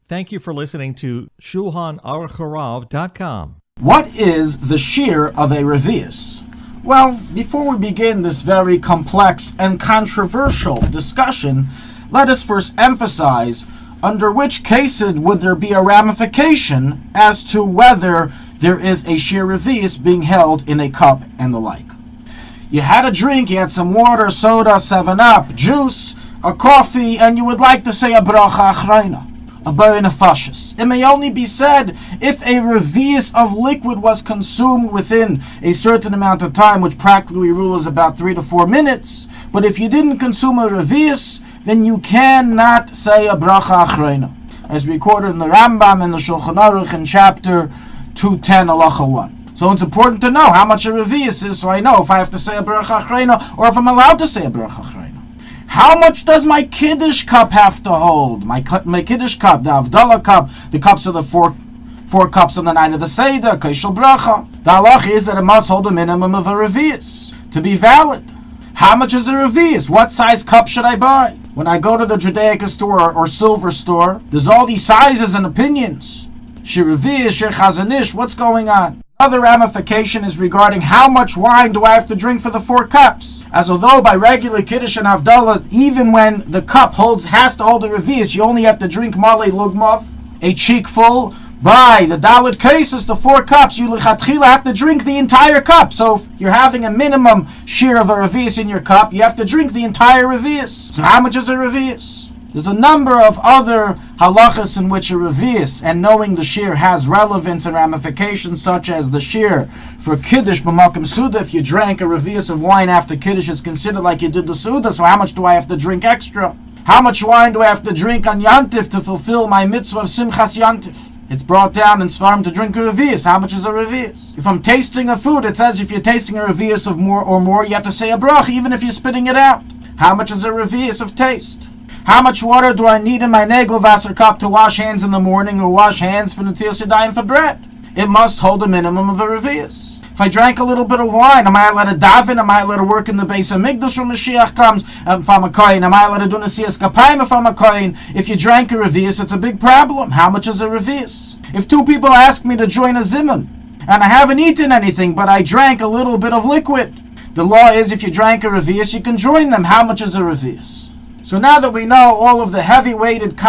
Thank you for listening to Shulchanaruchharav.com. What is the shear of a Revius? Well, before we begin this very complex and controversial discussion, let us first emphasize under which cases would there be a ramification as to whether there is a shear Revius being held in a cup and the like. You had a drink, you had some water, soda, 7-Up, juice, a coffee, and you would like to say a bracha achrayna, a bar nefashis. It may only be said if a revius of liquid was consumed within a certain amount of time, which practically we rule is about 3 to 4 minutes. But if you didn't consume a revius, then you cannot say a bracha achrayna, as recorded in the Rambam in the Shulchanaruch in chapter 210, halacha 1. So it's important to know how much a revius is, so I know if I have to say a bracha achrayna or if I'm allowed to say a bracha achrayna. How much does my Kiddush cup have to hold? My Kiddush cup, the Avdallah cup, the cups of the four cups on the night of the Seder, Kaishal Bracha. The halach is that it must hold a minimum of a revius to be valid. How much is a revius? What size cup should I buy? When I go to the Judaica store or silver store, there's all these sizes and opinions. Shir revius, shir chazanish, what's going on? Another ramification is regarding how much wine do I have to drink for the 4 cups. As although by regular Kiddush and Havdalah, even when the cup has to hold a revius, you only have to drink Malei Lugmav, a cheek full. By the Dalit cases, the 4 cups, you lichatchila have to drink the entire cup. So if you're having a minimum shear of a revius in your cup, you have to drink the entire revius. So how much is a revius? There's a number of other halachas in which a revius and knowing the shear has relevance and ramifications, such as the shear for Kiddush b'makom Suda. If you drank a revius of wine after Kiddush, it's considered like you did the Suda, so how much do I have to drink extra? How much wine do I have to drink on Yantif to fulfill my mitzvah of Simchas Yantif? It's brought down in Svarim to drink a revius. How much is a revius? If I'm tasting a food, it says if you're tasting a revius of more, you have to say a brach, even if you're spitting it out. How much is a revius of taste? How much water do I need in my Negelwasser cup to wash hands in the morning or wash hands for Netilas Yadayim for bread? It must hold a minimum of a revius. If I drank a little bit of wine, am I allowed to daven? Am I allowed to work in the base of Migdash when Mashiach comes? If I'm a kohen, am I allowed to do Nesias Kapayim if I'm a kohen? If you drank a revius, it's a big problem. How much is a revius? If 2 people ask me to join a zimun, and I haven't eaten anything, but I drank a little bit of liquid, the law is if you drank a revius, you can join them. How much is a revius? So now that we know all of the heavy-weighted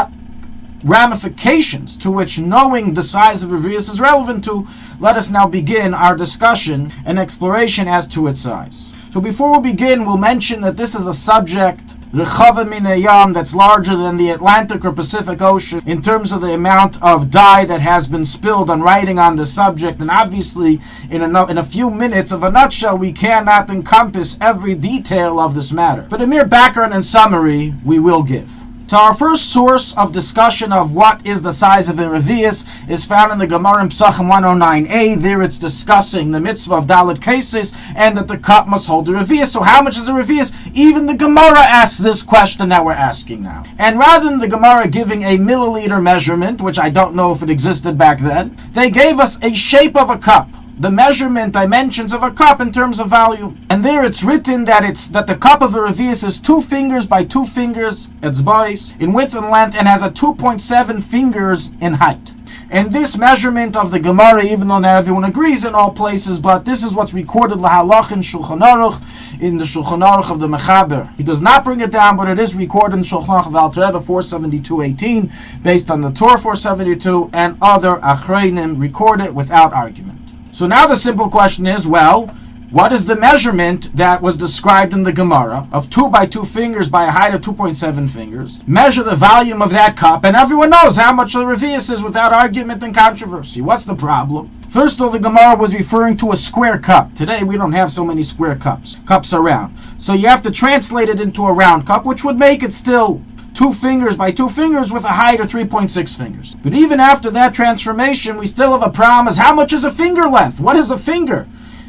ramifications to which knowing the size of a revius is relevant to, let us now begin our discussion and exploration as to its size. So before we begin, we'll mention that this is a subject, Rechava min hayam, that's larger than the Atlantic or Pacific Ocean in terms of the amount of dye that has been spilled on writing on the subject. And obviously, in a few minutes of a nutshell, we cannot encompass every detail of this matter. But a mere background and summary we will give. So our first source of discussion of what is the size of a revius is found in the Gemara in Pesachim 109a. There it's discussing the mitzvah of Dalit cases and that the cup must hold a revius. So how much is a revius? Even the Gemara asks this question that we're asking now. And rather than the Gemara giving a milliliter measurement, which I don't know if it existed back then, they gave us a shape of a cup. The measurement dimensions of a cup in terms of volume. And there it's written that the cup of a revius is 2 fingers by 2 fingers, etzbais, in width and length, and has a 2.7 fingers in height. And this measurement of the Gemara, even though not everyone agrees in all places, but this is what's recorded lahalach in Shulchanaruch, in the Shulchanaruch of the Mechaber. He does not bring it down, but it is recorded in Shulchanaruch of Alter Rebbe 472.18, based on the Torah 472, and other achreinim record it without argument. So now the simple question is, well, what is the measurement that was described in the Gemara of 2 by 2 fingers by a height of 2.7 fingers? Measure the volume of that cup, and everyone knows how much the revius is without argument and controversy. What's the problem? First of all, the Gemara was referring to a square cup. Today we don't have so many square cups. Cups are round. So you have to translate it into a round cup, which would make it still 2 fingers by 2 fingers with a height of 3.6 fingers. But even after that transformation, we still have a problem as how much is a finger length? What is a finger?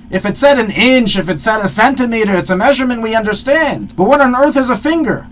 If it said an inch, if it said a centimeter, it's a measurement we understand. But what on earth is a finger?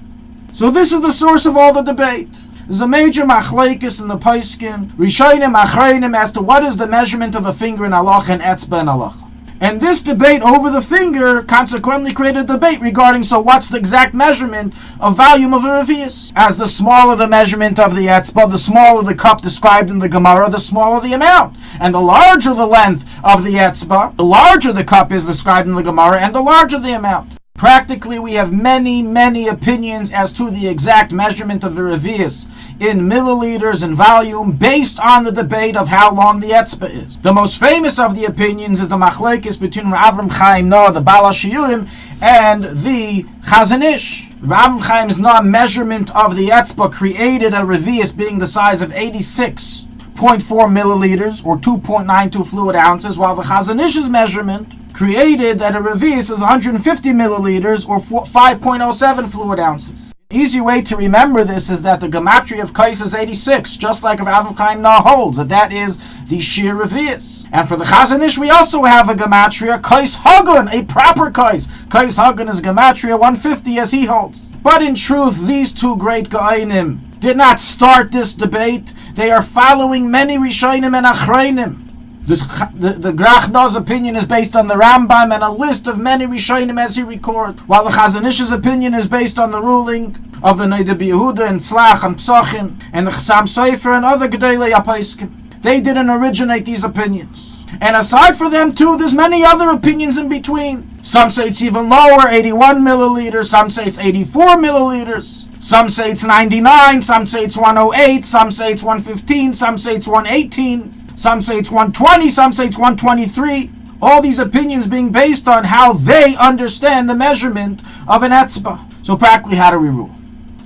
So this is the source of all the debate. There's a major machlekes in the Paiskin, Rishonim, Achreinim, as to what is the measurement of a finger in halacha and etzba in halacha. And this debate over the finger consequently created a debate regarding, so what's the exact measurement of volume of a Revius? As the smaller the measurement of the etzbah, the smaller the cup described in the Gemara, the smaller the amount. And the larger the length of the etzbah, the larger the cup is described in the Gemara, and the larger the amount. Practically, we have many opinions as to the exact measurement of the Revius in milliliters and volume based on the debate of how long the etzbah is. The most famous of the opinions is the machlekes between Rav Chaim Noah, the Baal HaShiurim, and the Chazon Ish. Rav Chaim's Noah measurement of the etzbah created a Revius being the size of 86.4 milliliters or 2.92 fluid ounces, while the Chazon Ish's measurement created that a Revius is 150 milliliters or 5.07 fluid ounces. An easy way to remember this is that the gematria of kais is 86, just like Rav Chaim Noah holds, that is the sheer Revius. And for the Chazon Ish, we also have a gematria, kais hagun, a proper kais. Kais hagun is gematria 150 as he holds. But in truth, these two great Ga'ainim did not start this debate. They are following many Rishonim and Achreinim. The Grach Noah's opinion is based on the Rambam and a list of many Rishonim as he records, while the Chazon Ish's opinion is based on the ruling of the Noda B'Yehuda and Tzlach and Psachim and the Chassam Sofer and other Gedolei HaPoskim. They didn't originate these opinions. And aside from them too, there's many other opinions in between. Some say it's even lower, 81 milliliters, some say it's 84 milliliters. Some say it's 99, some say it's 108, some say it's 115, some say it's 118. Some say it's 120, some say it's 123. All these opinions being based on how they understand the measurement of an etzbah. So practically, how do we rule?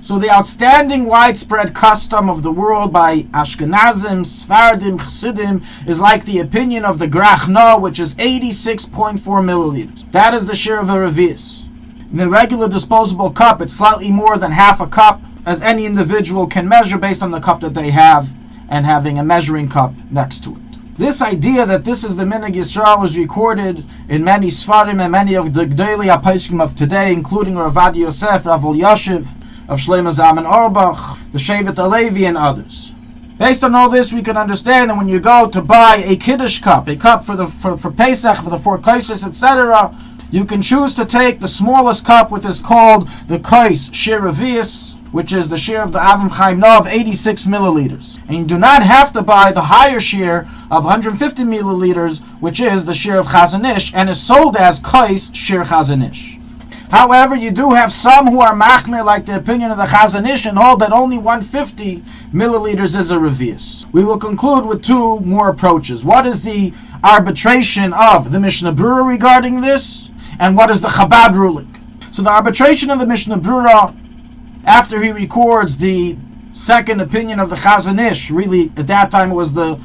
So the outstanding widespread custom of the world by Ashkenazim, Sfardim, Chassidim is like the opinion of the Grach Noah, which is 86.4 milliliters. That is the share of a Revius. In the regular disposable cup, it's slightly more than half a cup, as any individual can measure based on the cup that they have, and having a measuring cup next to it. This idea that this is the Minhag Yisrael is recorded in many Sfarim and many of the Gedolei HaPoskim of today, including Rav Ovadia Yosef, Rav Elyashiv, of Shlomo Zalman Auerbach, the Shevet HaLevi, and others. Based on all this, we can understand that when you go to buy a Kiddush cup, a cup for Pesach, for the four kaisos, etc., you can choose to take the smallest cup, which is called the kais shir Revius, which is the share of the Rav Chaim Noah of 86 milliliters. And you do not have to buy the higher share of 150 milliliters, which is the share of Chazon Ish, and is sold as kais shir Chazon Ish. However, you do have some who are machmir, like the opinion of the Chazon Ish, and hold that only 150 milliliters is a Revius. We will conclude with two more approaches. What is the arbitration of the Mishnah Brura regarding this, and what is the Chabad ruling? So the arbitration of the Mishnah Brura, after he records the second opinion of the Chazon Ish, really at that time it was the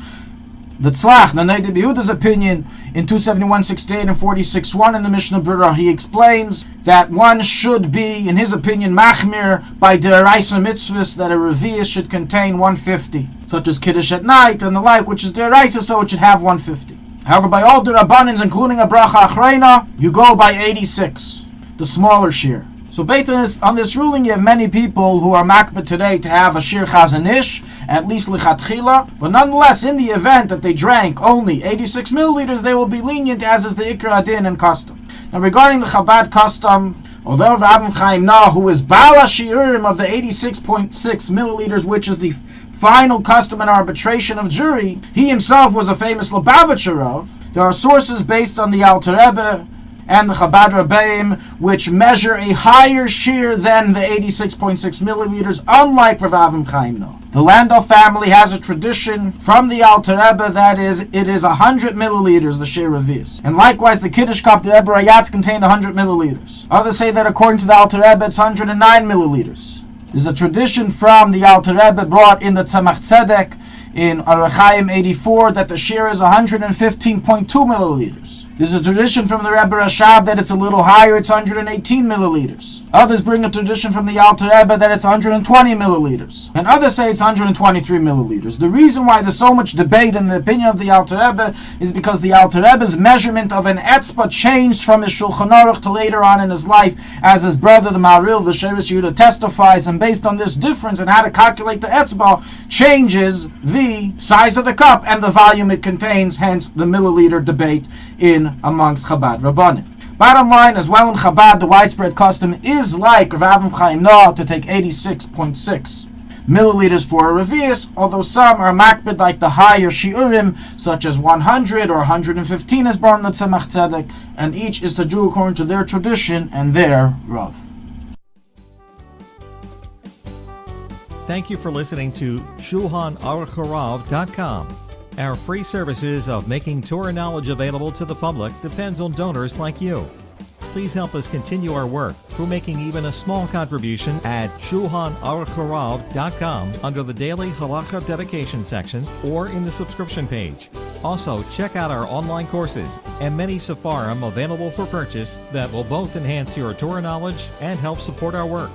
Tzlach, the Noda B'Yehuda's opinion in 271.68 and 46.1 in the Mishnah Brura, he explains that one should be, in his opinion, machmir by deraisa mitzvahs, that a Revius should contain 150, such as Kiddush at night and the like, which is deraisa, so it should have 150. However, by all the Rabbanins, including a bracha achreina, you go by 86, the smaller share. So based on this ruling, you have many people who are makbid today to have a shir Chazon Ish, at least lichatchila, but nonetheless, in the event that they drank only 86 milliliters, they will be lenient, as is the Ikra Adin and custom. Now regarding the Chabad custom, although Rav Chaim Noah, who is Baal HaShiurim of the 86.6 milliliters, which is the final custom and arbitration of jury, he himself was a famous Lubavitcher of, there are sources based on the Alter Rebbe and the Chabad Rabbeim, which measure a higher shear than the 86.6 milliliters, unlike Rav Chaim Noah. The Landau family has a tradition from the Alter Rebbe that it is 100 milliliters, the shear Revius. And likewise, the Kiddush cup, the Rebbe Rayatz, contained 100 milliliters. Others say that according to the Alter Rebbe, it's 109 milliliters. There's a tradition from the Alter Rebbe brought in the Tzemach Tzedek in Arachayim 84 that the shear is 115.2 milliliters. There's a tradition from the Rebbe Rashab that it's a little higher, it's 118 milliliters. Others bring a tradition from the Alter Rebbe that it's 120 milliliters. And others say it's 123 milliliters. The reason why there's so much debate in the opinion of the Alter Rebbe is because the Alter Rebbe's measurement of an etzba changed from his Shulchan Aruch to later on in his life, as his brother, the Maharil, the Shevis Yehuda, testifies, and based on this difference in how to calculate the etzba, changes the size of the cup and the volume it contains, hence the milliliter debate in amongst Chabad Rabbanim. Bottom line, as well in Chabad, the widespread custom is like Rav Chaim Noah to take 86.6 milliliters for a Revius, although some are makbid like the higher shiurim, such as 100 or 115 as Bar Tzemach Tzedek, and each is to do according to their tradition and their Rav. Thank you for listening to Shulchanaruchharav.com. Our free services of making Torah knowledge available to the public depends on donors like you. Please help us continue our work through making even a small contribution at Shulchanaruchharav.com under the Daily Halacha Dedication section or in the subscription page. Also, check out our online courses and many Sefarim available for purchase that will both enhance your Torah knowledge and help support our work.